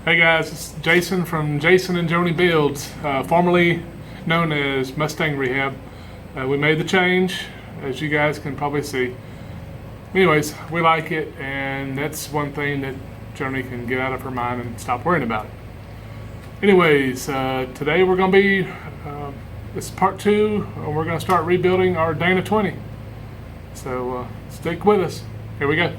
Hey guys, it's Jason from Jason and Joni Builds, formerly known as Mustang Rehab. We made the change, as you guys can probably see. Anyways, we like it, and that's one thing that Joni can get out of her mind and stop worrying about it. Anyways, today we're going to be, this is part 2, and we're going to start rebuilding our Dana 20. So stick with us. Here we go.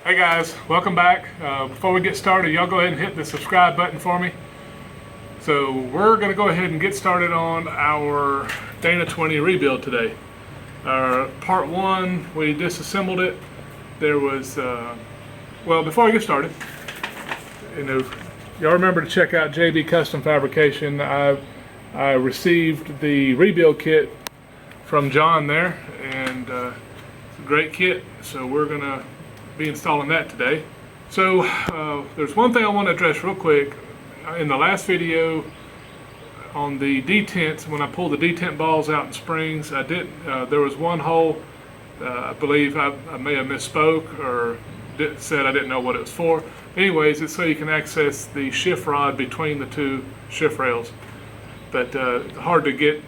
Hey guys, welcome back. Before we get started, y'all go ahead and hit the subscribe button for me. So we're going to go ahead and get started on our Dana 20 rebuild today. Part 1, we disassembled it. There was, well, before I get started, y'all remember to check out JB Custom Fabrication. I received the rebuild kit from John there, and it's a great kit. So we're going to be installing that today. So there's one thing I want to address real quick. In the last video on the detents, when I pulled the detent balls out in springs, there was one hole. I believe I may have misspoke or said I didn't know what it was for. Anyways, it's so you can access the shift rod between the two shift rails, but hard to get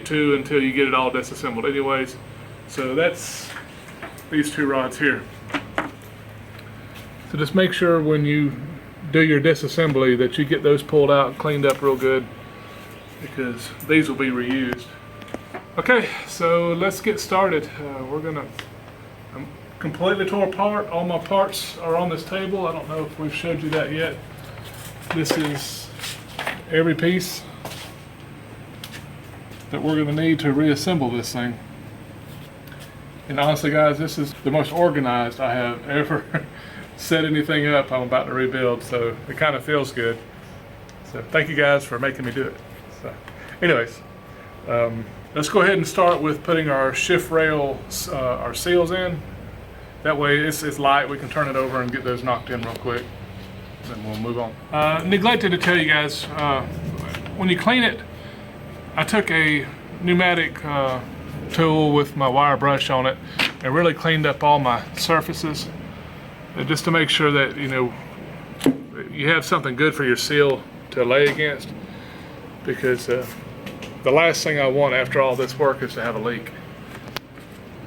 to until you get it all disassembled. Anyways, so that's these two rods here. So just make sure when you do your disassembly that you get those pulled out and cleaned up real good, because these will be reused. Okay, so let's get started. I'm completely tore apart. All my parts are on this table. I don't know if we've showed you that yet. This is every piece that we're going to need to reassemble this thing. And honestly guys, this is the most organized I have ever set anything up I'm about to rebuild, so it kind of feels good. So thank you guys for making me do it. So anyways, let's go ahead and start with putting our shift rail, our seals in. That way it's light, we can turn it over and get those knocked in real quick, then we'll move on. Neglected to tell you guys, when you clean it, I took a pneumatic tool with my wire brush on it and really cleaned up all my surfaces, just to make sure that you have something good for your seal to lay against, because the last thing I want after all this work is to have a leak.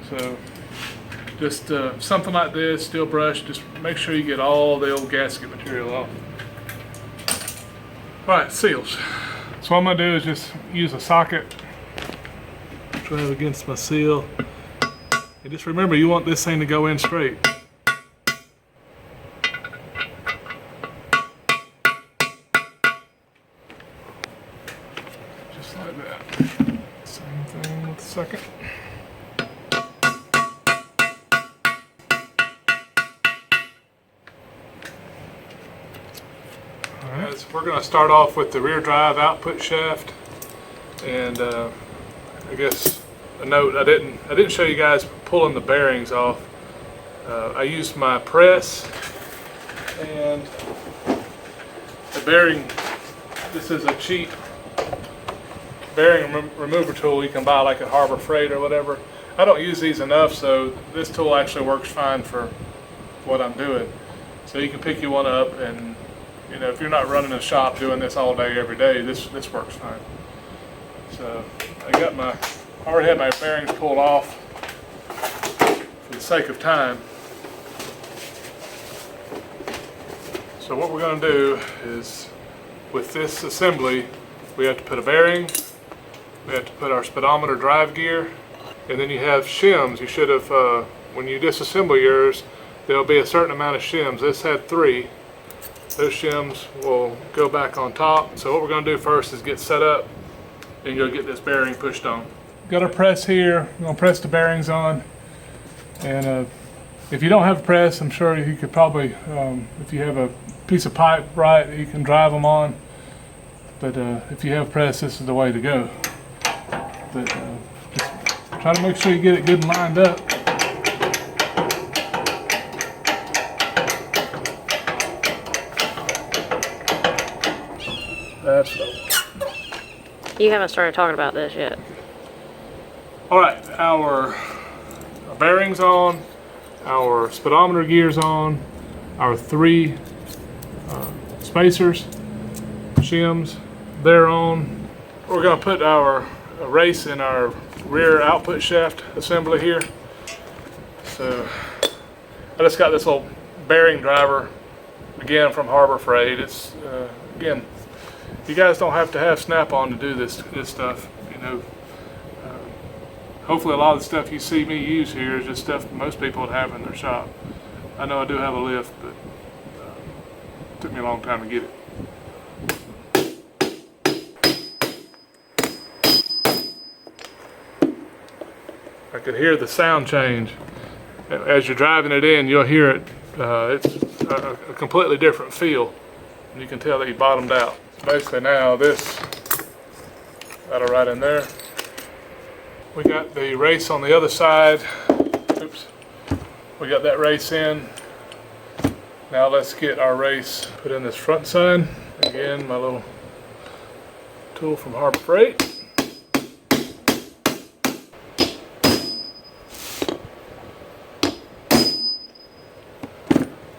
So just something like this, steel brush, just make sure you get all the old gasket material off. Alright, seals. So what I'm going to do is just use a socket, drive against my seal, and just remember, you want this thing to go in straight. Just like that. Same thing with the second. Alright, so we're going to start off with the rear drive output shaft, and I guess a note, I didn't show you guys pulling the bearings off. I used my press and the bearing. This is a cheap bearing remover tool you can buy like at Harbor Freight or whatever. I don't use these enough, so this tool actually works fine for what I'm doing. So you can pick you one up, and if you're not running a shop doing this all day every day, this works fine. So I already had my bearings pulled off for the sake of time. So what we're going to do is, with this assembly, we have to put a bearing, we have to put our speedometer drive gear, and then you have shims. You should have, when you disassemble yours, there'll be a certain amount of shims. This had 3. Those shims will go back on top. So what we're going to do first is get set up and go get this bearing pushed on. Got our press here. We're going to press the bearings on, and if you don't have a press, I'm sure you could probably, if you have a piece of pipe right, you can drive them on, but if you have press, this is the way to go. But just Try to make sure you get it good and lined up. That's what I want. You haven't started talking about this yet. Alright, our bearings on, our speedometer gears on, our 3 spacers, shims, they're on. We're going to put our race in our rear output shaft assembly here. So I just got this little bearing driver, again from Harbor Freight. It's again, you guys don't have to have Snap-on to do this stuff, you know. Hopefully a lot of the stuff you see me use here is just stuff most people would have in their shop. I know I do have a lift, but it took me a long time to get it. I could hear the sound change. As you're driving it in, you'll hear it. It's a completely different feel. And you can tell that you bottomed out. Basically now this, that'll right in there. We got the race on the other side. Oops. We got that race in. Now let's get our race put in this front side. Again, my little tool from Harbor Freight.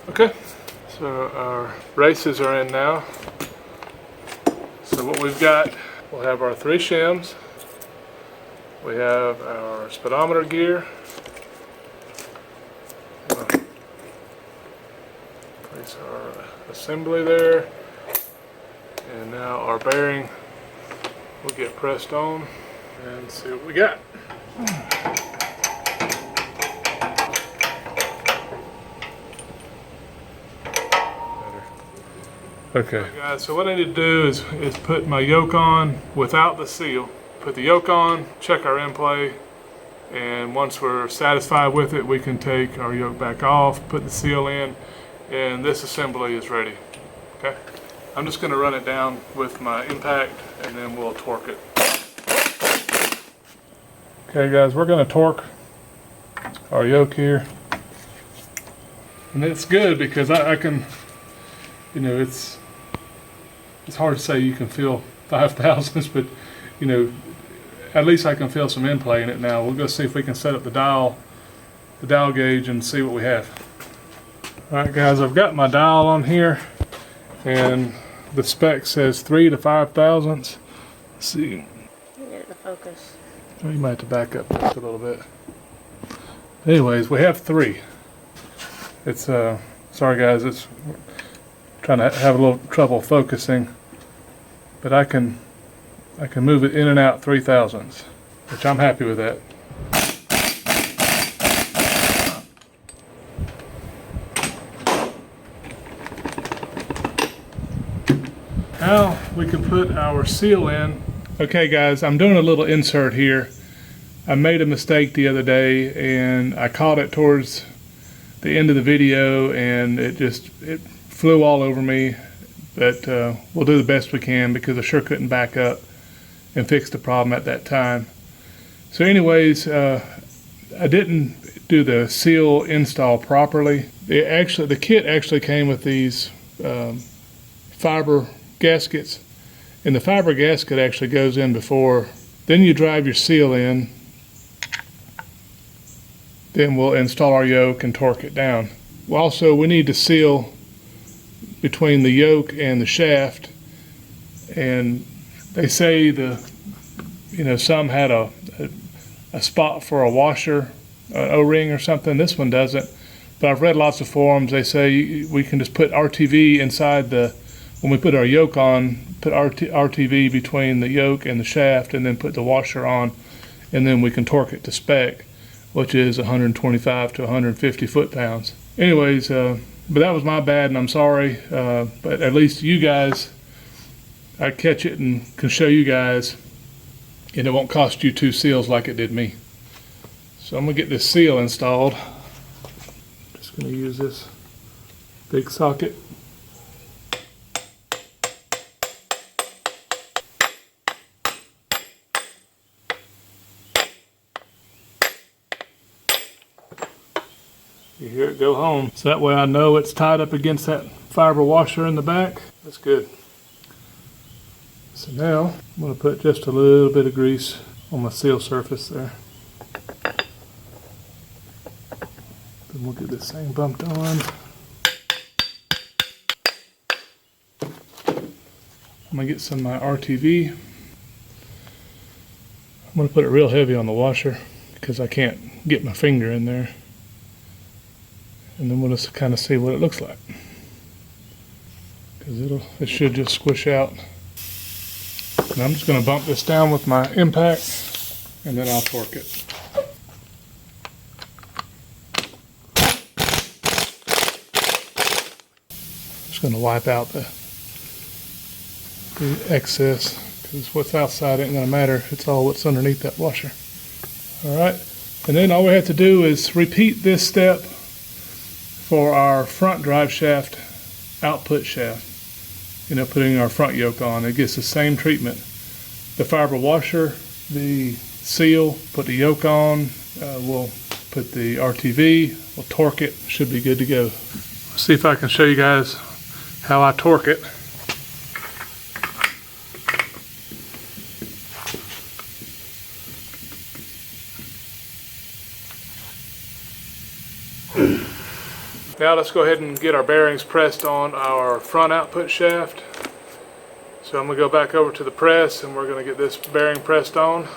Okay, so our races are in now. So what we've got, we'll have our 3 shims. We have our speedometer gear. Place our assembly there. And now our bearing will get pressed on and see what we got. Okay guys, so what I need to do is put my yoke on without the seal. Put the yoke on, check our end play, and once we're satisfied with it, we can take our yoke back off, put the seal in, and this assembly is ready. Okay, I'm just going to run it down with my impact, and then we'll torque it. Okay guys, we're going to torque our yoke here, and it's good because I can, you know, it's hard to say you can feel 5,000s, but you know, at least I can feel some end play in it now. We'll go see if we can set up the dial gauge and see what we have. Alright guys, I've got my dial on here and the spec says 3 to 5 thousandths. Let's see. Get the focus. Oh, you might have to back up just a little bit. Anyways, we have 3. It's sorry guys, it's trying to have a little trouble focusing, but I can move it in and out 3 thousandths, which I'm happy with that. Now we can put our seal in. Okay guys, I'm doing a little insert here. I made a mistake the other day and I caught it towards the end of the video and it flew all over me, but we'll do the best we can because I sure couldn't back up and fix the problem at that time. So anyways, I didn't do the seal install properly. The kit actually came with these fiber gaskets, and the fiber gasket actually goes in before. Then you drive your seal in, then we'll install our yoke and torque it down. Also, we need to seal between the yoke and the shaft, and they say some had a spot for a washer, an O-ring or something. This one doesn't, but I've read lots of forums. They say we can just put RTV inside when we put our yoke on, put RTV between the yoke and the shaft, and then put the washer on, and then we can torque it to spec, which is 125 to 150 foot-pounds. Anyways, but that was my bad, and I'm sorry. But at least you guys, I catch it and can show you guys, and it won't cost you 2 seals like it did me. So I'm gonna get this seal installed. Just gonna use this big socket. You hear it go home. So that way I know it's tied up against that fiber washer in the back. That's good. So now I'm going to put just a little bit of grease on my seal surface there. Then we'll get this thing bumped on. I'm going to get some of my RTV. I'm going to put it real heavy on the washer because I can't get my finger in there. And then we'll just kind of see what it looks like. Because it should just squish out. And I'm just going to bump this down with my impact and then I'll torque it. Just going to wipe out the excess, because what's outside ain't going to matter. It's all what's underneath that washer. Alright, and then all we have to do is repeat this step for our front drive shaft output shaft. You know, putting our front yoke on, it gets the same treatment. The fiber washer, the seal, put the yoke on, we'll put the RTV, we'll torque it, should be good to go. See if I can show you guys how I torque it. Now let's go ahead and get our bearings pressed on our front output shaft. So I'm going to go back over to the press and we're going to get this bearing pressed on.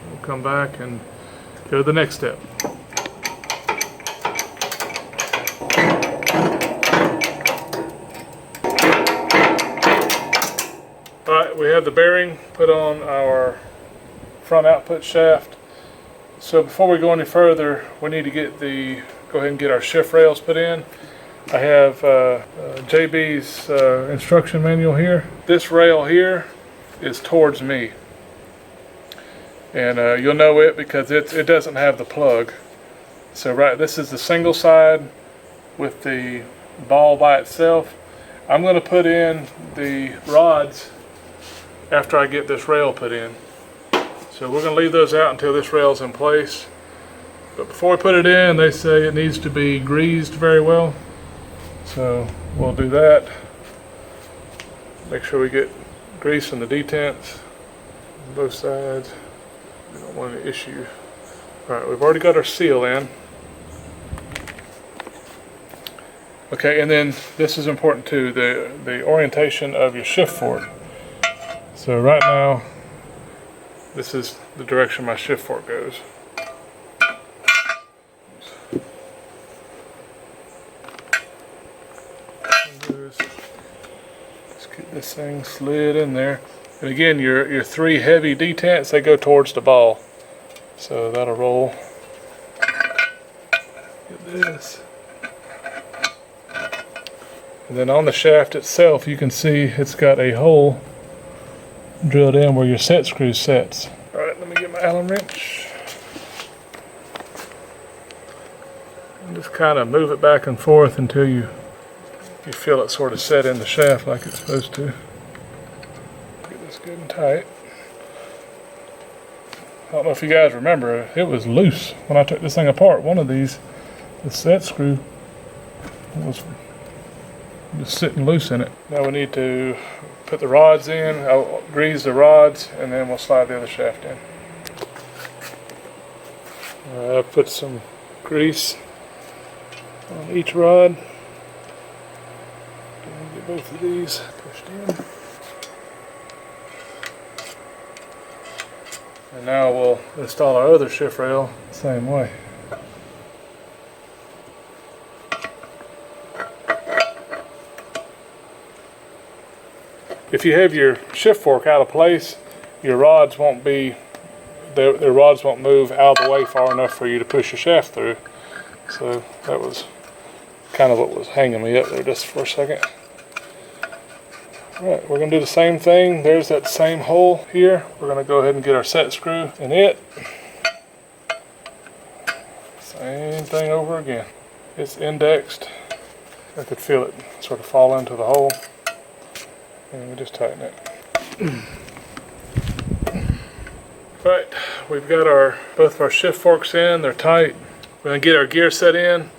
We'll come back and go to the next step. Alright, we have the bearing put on our front output shaft. So before we go any further, we need to go ahead and get our shift rails put in. I have JB's instruction manual here. This rail here is towards me. And you'll know it because it doesn't have the plug. So this is the single side with the ball by itself. I'm going to put in the rods after I get this rail put in. So we're going to leave those out until this rail's in place. But before we put it in, they say it needs to be greased very well. So we'll do that. Make sure we get grease in the detents on both sides. We don't want any issue. Alright, we've already got our seal in. Okay, and then this is important too, the orientation of your shift fork. So right now, this is the direction my shift fork goes. Let's get this thing slid in there. And again, your three heavy detents, they go towards the ball. So that'll roll. Get this. And then on the shaft itself, you can see it's got a hole drilled in where your set screw sets. Alright, let me get my Allen wrench. And just kind of move it back and forth until you feel it sort of set in the shaft like it's supposed to. Get this good and tight. I don't know if you guys remember, it was loose when I took this thing apart. One of these, the set screw, was just sitting loose in it. Now we need to put the rods in. I'll grease the rods and then we'll slide the other shaft in. I've put some grease on each rod. Get both of these pushed in. And now we'll install our other shift rail the same way. If you have your shift fork out of place, your rods won't be, their rods won't move out of the way far enough for you to push your shaft through. So that was kind of what was hanging me up there just for a second. Alright, we're going to do the same thing. There's that same hole here. We're going to go ahead and get our set screw in it. Same thing over again. It's indexed. I could feel it sort of fall into the hole. And we just tighten it. Right, we've got both of our shift forks in, they're tight. We're going to get our gear set in.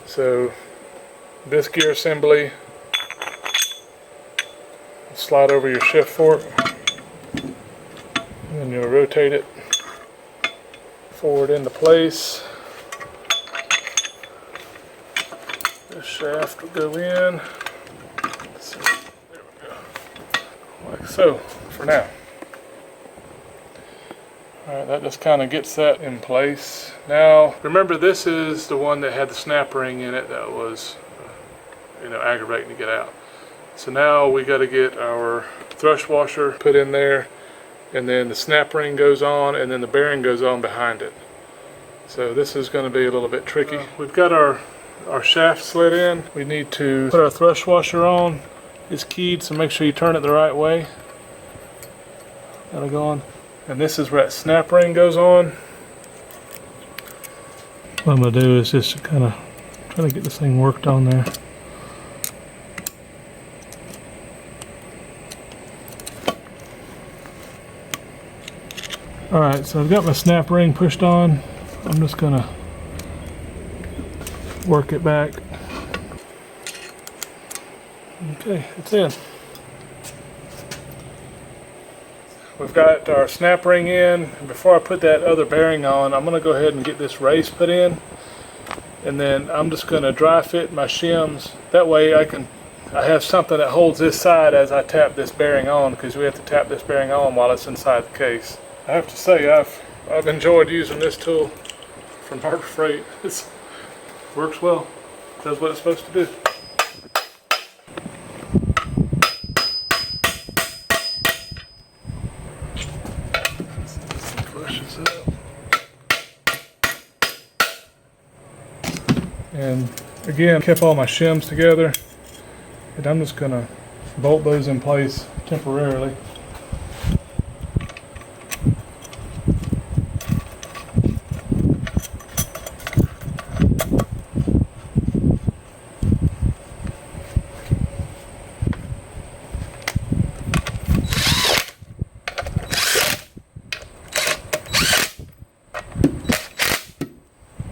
So this gear assembly, slide over your shift fork, and then you'll rotate it forward into place. This shaft will go in. So, there we go. Like so, for now. Alright, that just kind of gets that in place. Now, remember this is the one that had the snap ring in it that was, aggravating to get out. So now we got to get our thrush washer put in there, and then the snap ring goes on, and then the bearing goes on behind it. So this is going to be a little bit tricky. We've got our shaft slid in. We need to put our thrush washer on. It's keyed, so make sure you turn it the right way. That'll go on. And this is where that snap ring goes on. What I'm going to do is just kind of try to get this thing worked on there. Alright, so I've got my snap ring pushed on. I'm just going to work it back. Okay, it's in. We've got our snap ring in. Before I put that other bearing on, I'm going to go ahead and get this race put in, and then I'm just going to dry fit my shims. That way I have something that holds this side as I tap this bearing on, because we have to tap this bearing on while it's inside the case. I have to say I've enjoyed using this tool from Harbor Freight. It works well. Does what it's supposed to do. And again, kept all my shims together, and I'm just gonna bolt those in place temporarily.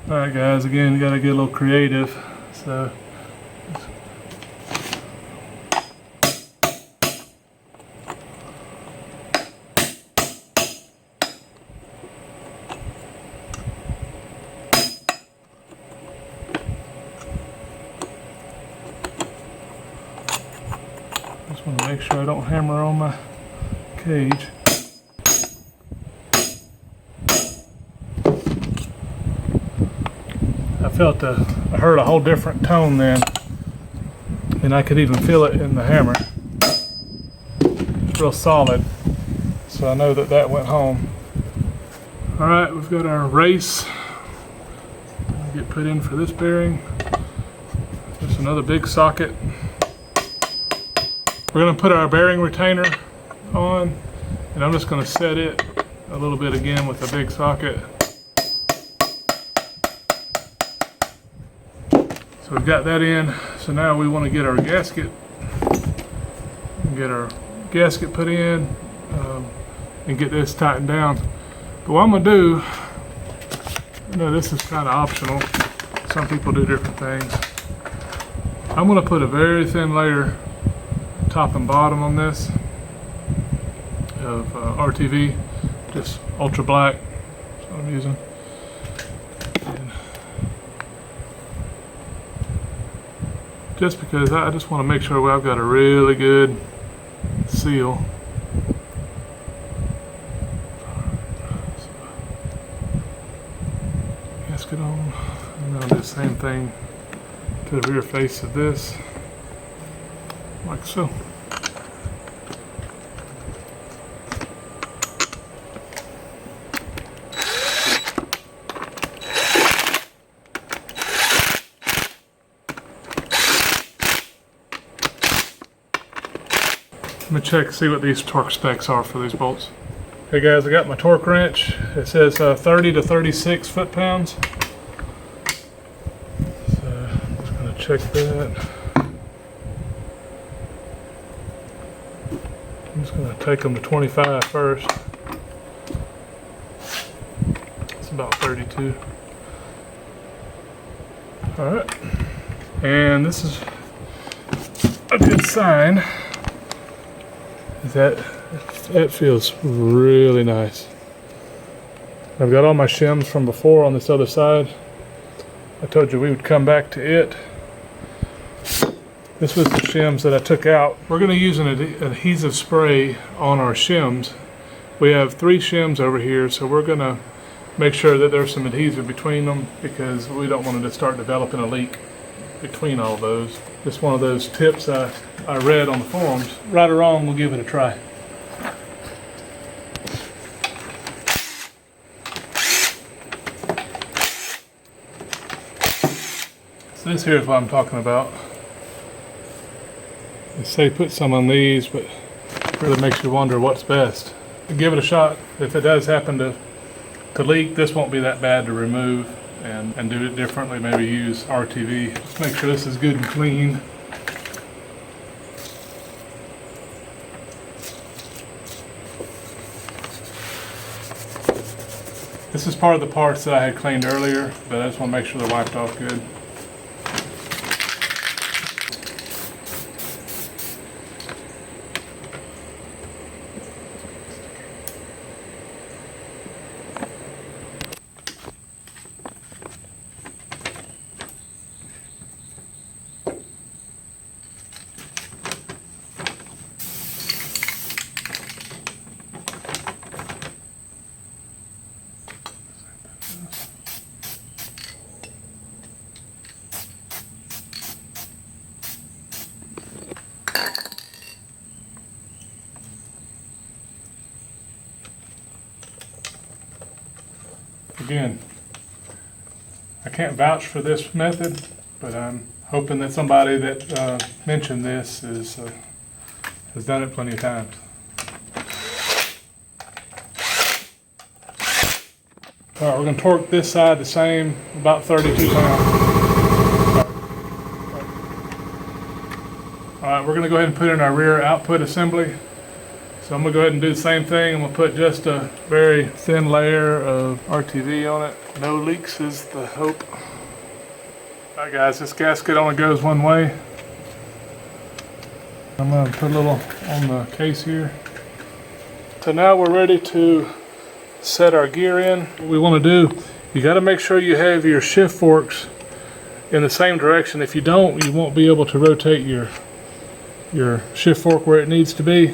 Alright guys, again, you gotta get a little creative. So just want to make sure I don't hammer on my cage. I heard a whole different tone then, and I could even feel it in the hammer. It's real solid, so I know that that went home. Alright, we've got our race. Get put in for this bearing. Just another big socket. We're going to put our bearing retainer on, and I'm just going to set it a little bit again with a big socket. So we've got that in. So now we want to get our gasket put in, and get this tightened down. But what I'm going to do, this is kind of optional. Some people do different things. I'm going to put a very thin layer top and bottom on this of RTV, just ultra black. That's what I'm using. Just because I just want to make sure I've got a really good seal. Gasket on, and I'll do the same thing to the rear face of this, like so. Let me check, see what these torque specs are for these bolts. Okay guys, I got my torque wrench. It says 30 to 36 foot-pounds. So I'm just going to check that. I'm just going to take them to 25 first. It's about 32. Alright, and this is a good sign. That feels really nice. I've got all my shims from before on this other side. I told you we would come back to it. This was the shims that I took out. We're going to use an adhesive spray on our shims. We have 3 shims over here, so we're going to make sure that there's some adhesive between them because we don't want it to start developing a leak between all those. Just one of those tips I read on the forums. Right or wrong, we'll give it a try. So this here is what I'm talking about. They say put some on these, but it really makes you wonder what's best. Give it a shot. If it does happen to leak, this won't be that bad to remove and do it differently. Maybe use RTV. Just make sure this is good and clean. This is part of the parts that I had cleaned earlier, but I just want to make sure they're wiped off good. Again, I can't vouch for this method, but I'm hoping that somebody that mentioned this has done it plenty of times. All right, we're going to torque this side the same, about 32 pounds. All right, we're going to go ahead and put in our rear output assembly. So I'm going to go ahead and do the same thing. I'm going to put just a very thin layer of RTV on it. No leaks is the hope. Alright guys, this gasket only goes one way. I'm going to put a little on the case here. So now we're ready to set our gear in. What we want to do, you got to make sure you have your shift forks in the same direction. If you don't, you won't be able to rotate your shift fork where it needs to be.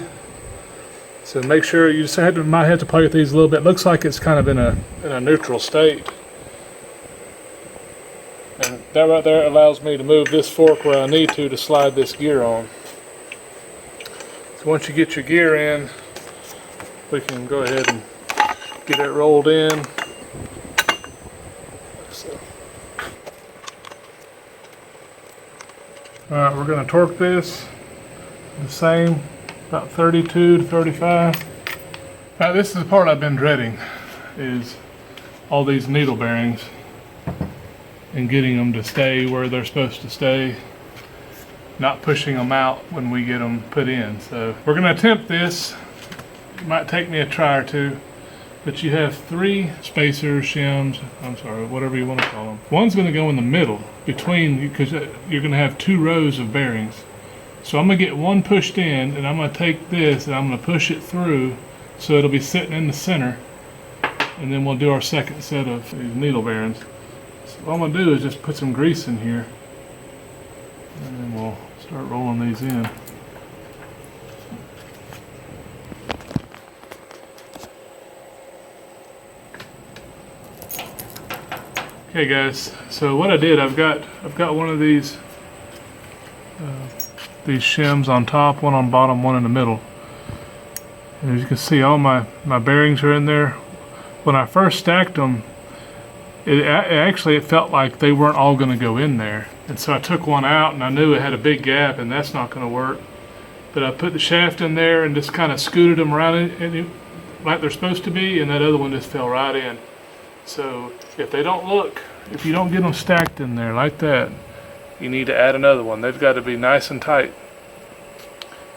So make sure you just might have to play with these a little bit. Looks like it's kind of in a neutral state. And that right there allows me to move this fork where I need to slide this gear on. So once you get your gear in, we can go ahead and get it rolled in. So. Alright, we're going to torque this the same. About 32 to 35. Now this is the part I've been dreading, is all these needle bearings and getting them to stay where they're supposed to stay, not pushing them out when we get them put in. So we're going to attempt this. It might take me a try or two, but you have 3 spacers, shims, I'm sorry, whatever you want to call them. One's going to go in the middle between, because you're going to have 2 rows of bearings. So I'm going to get one pushed in, and I'm going to take this and I'm going to push it through so it'll be sitting in the center, and then we'll do our second set of these needle bearings. So what I'm going to do is just put some grease in here, and then we'll start rolling these in. Okay guys, so what I did, I've got one of these shims on top, one on bottom, one in the middle. And as you can see, all my bearings are in there. When I first stacked them, it felt like they weren't all going to go in there. And so I took one out, and I knew it had a big gap, and that's not going to work. But I put the shaft in there and just kind of scooted them around like they're supposed to be, and that other one just fell right in. So if you don't get them stacked in there like that, you need to add another one. They've got to be nice and tight.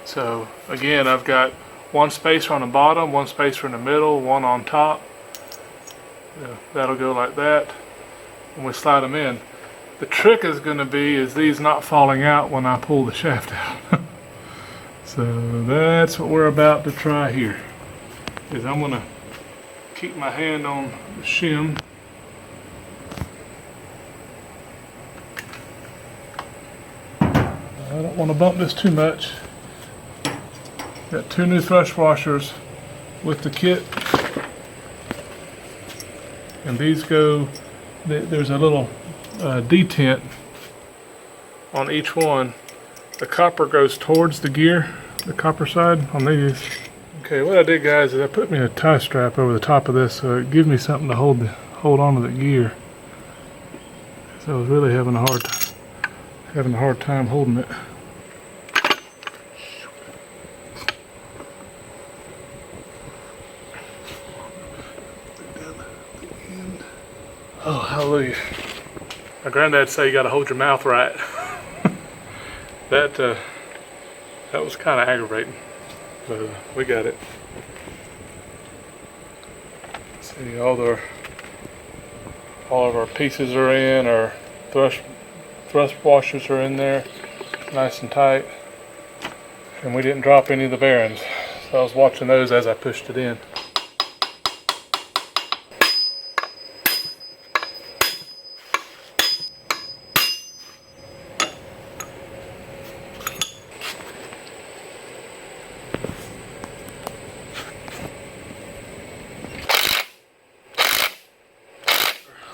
So again, I've got one spacer on the bottom, one spacer in the middle, one on top. That'll go like that when we slide them in. The trick is going to be is these not falling out when I pull the shaft out. So that's what we're about to try here. Is I'm going to keep my hand on the shim. I don't want to bump this too much. Got 2 new thrush washers with the kit. And these go, there's a little detent on each one. The copper goes towards the gear, the copper side on these. Okay, what I did, guys, is I put me a tie strap over the top of this so it gives me something to hold on to the gear. So I was really having a hard time holding it. Oh, hallelujah. My granddad said you gotta hold your mouth right. That was kind of aggravating, but we got it. See, all of our pieces are in, our thrush washers are in there, nice and tight, and we didn't drop any of the bearings. So I was watching those as I pushed it in.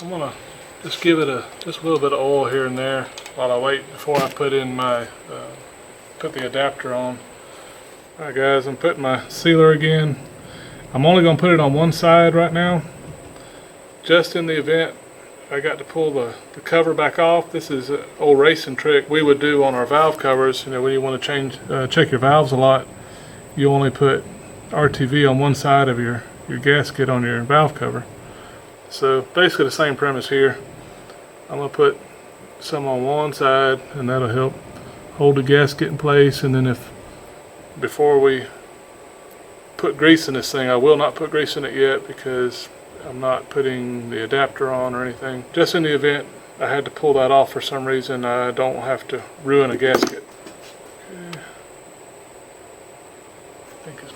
I'm gonna just give it just a little bit of oil here and there while I wait before I put in my put the adapter on. Alright guys, I'm putting my sealer again. I'm only gonna put it on one side right now, just in the event I got to pull the cover back off. This is an old racing trick we would do on our valve covers. You know, when you want to check your valves a lot, you only put RTV on one side of your gasket on your valve cover. So basically the same premise here. I'm going to put some on one side and that'll help hold the gasket in place, and then before we put grease in this thing, I will not put grease in it yet because I'm not putting the adapter on or anything. Just in the event I had to pull that off for some reason, I don't have to ruin a gasket. Okay. I think it's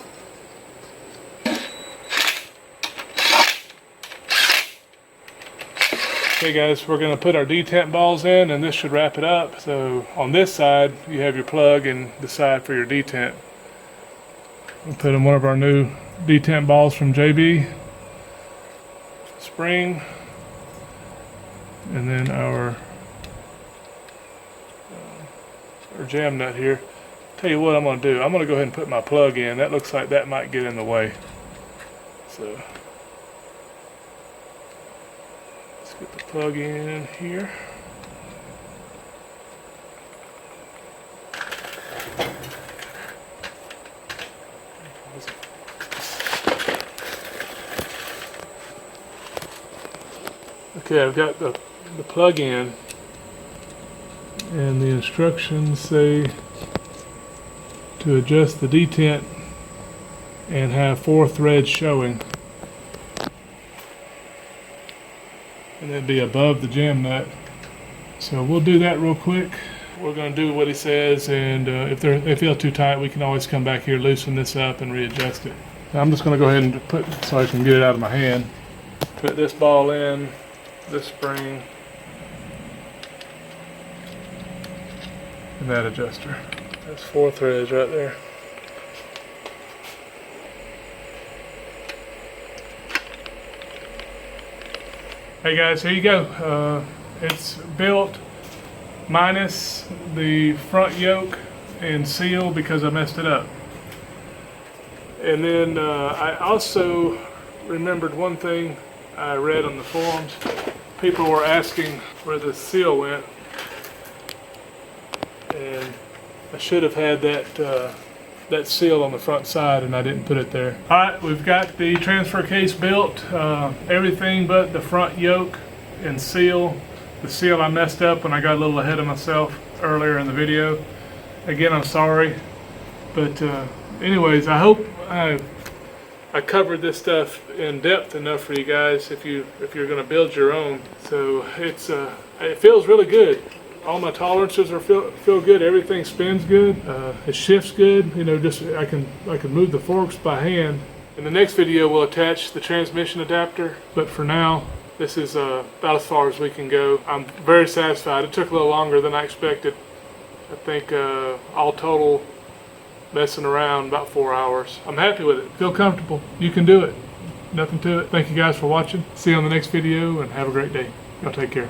okay guys, we're going to put our detent balls in and this should wrap it up. So on this side you have your plug and the side for your detent. We'll put in one of our new detent balls from JB spring, and then our jam nut here. Tell you what I'm going to do. I'm going to go ahead and put my plug in. That looks like that might get in the way. So let's get the plug in here. Okay, I've got the plug in, and the instructions say to adjust the detent and have 4 threads showing, and then be above the jam nut. So we'll do that real quick. We're going to do what he says, and if they feel too tight, we can always come back here, loosen this up, and readjust it. Now I'm just going to go ahead and put, so I can get it out of my hand, put this ball in, this spring, and that adjuster. That's 4 threads right there. Hey guys, here you go. It's built minus the front yoke and seal because I messed it up. And then I also remembered one thing I read on the forums. People were asking where the seal went, and I should have had that seal on the front side, and I didn't put it there. All right, we've got the transfer case built, everything but the front yoke and seal. The seal I messed up when I got a little ahead of myself earlier in the video. Again, I'm sorry, but anyways, I hope I I covered this stuff in depth enough for you guys if you're going to build your own. So it feels really good. All my tolerances feel good. Everything spins good. It shifts good. You know, just I can move the forks by hand. In the next video, we'll attach the transmission adapter. But for now, this is about as far as we can go. I'm very satisfied. It took a little longer than I expected. I think all total, messing around, about 4 hours. I'm happy with it. Feel comfortable. You can do it. Nothing to it. Thank you guys for watching. See you on the next video and have a great day. Y'all take care.